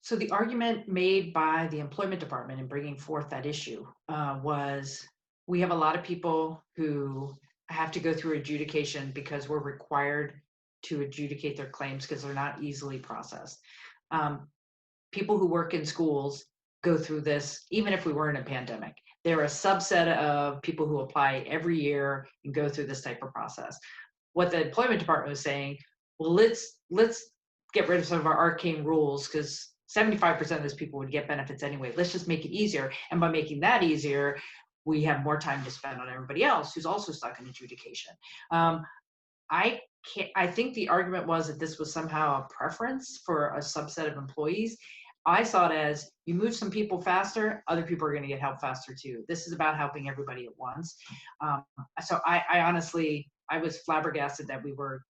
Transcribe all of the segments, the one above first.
So the argument made by the employment department in bringing forth that issue was we have a lot of people who have to go through adjudication because we're required to adjudicate their claims because they're not easily processed. Um, People who work in schools go through this even if we were in a pandemic. They're a subset of people who apply every year and go through this type of process. What the employment department was saying, well, let's get rid of some of our arcane rules because 75% of those people would get benefits anyway. Let's just make it easier. And by making that easier, we have more time to spend on everybody else who's also stuck in adjudication. Um, I can't, I think the argument was that this was somehow a preference for a subset of employees. I saw it as you move some people faster, other people are going to get help faster too. This is about helping everybody at once. Um, so I honestly, I was flabbergasted that we were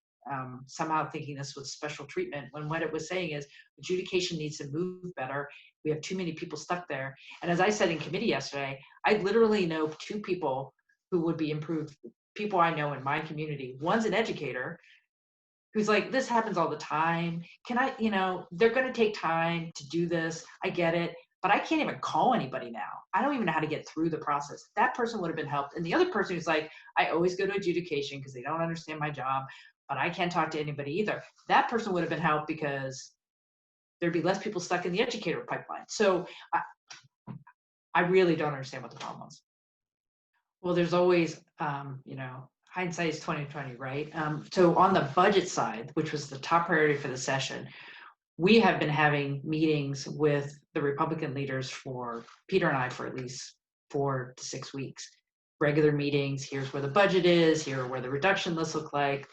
somehow thinking this was special treatment when what it was saying is adjudication needs to move better. We have too many people stuck there. And as I said in committee yesterday, I literally know two people who would be improved, people I know in my community. One's an educator who's like, this happens all the time. Can I, they're going to take time to do this. I get it. But I can't even call anybody now. I don't even know how to get through the process. That person would have been helped. And the other person who's like, I always go to adjudication because they don't understand my job, but I can't talk to anybody either. That person would have been helped because there'd be less people stuck in the educator pipeline. So I really don't understand what the problem was. Well, there's always, hindsight is 2020, right? So on the budget side, which was the top priority for the session, we have been having meetings with the Republican leaders for Peter and I for at least 4 to 6 weeks. Regular meetings. Here's where the budget is. Here are where the reduction lists look like.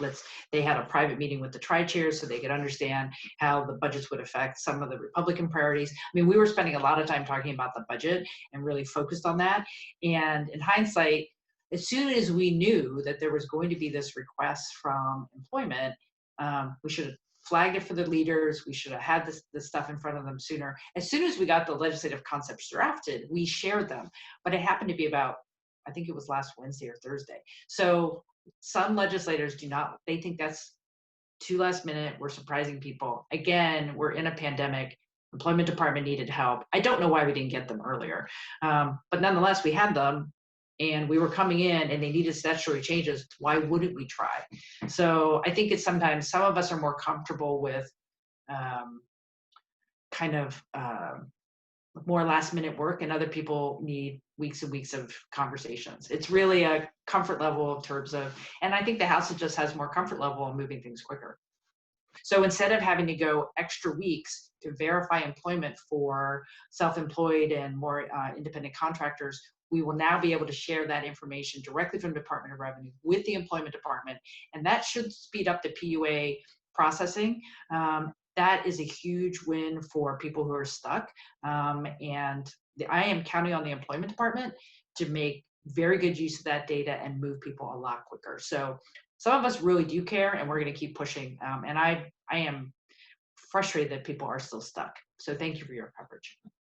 They had a private meeting with the tri-chairs so they could understand how the budgets would affect some of the Republican priorities. I mean, we were spending a lot of time talking about the budget and really focused on that. And in hindsight, as soon as we knew that there was going to be this request from employment, we should have flagged it for the leaders. We should have had this stuff in front of them sooner. As soon as we got the legislative concepts drafted, we shared them. But it happened to be about, I think it was last Wednesday or Thursday. So some legislators they think that's too last minute. We're surprising people. Again, we're in a pandemic. Employment department needed help. I don't know why we didn't get them earlier. But nonetheless, we had them and we were coming in and they needed statutory changes. Why wouldn't we try? So I think it's sometimes some of us are more comfortable with more last minute work and other people need weeks and weeks of conversations. It's really a comfort level in terms of, and I think the House just has more comfort level in moving things quicker. So instead of having to go extra weeks to verify employment for self-employed and more independent contractors, we will now be able to share that information directly from the Department of Revenue with the Employment Department. And that should speed up the PUA processing. That is a huge win for people who are stuck. And I am counting on the Employment Department to make very good use of that data and move people a lot quicker. So some of us really do care and we're going to keep pushing. And I am frustrated that people are still stuck. So thank you for your coverage.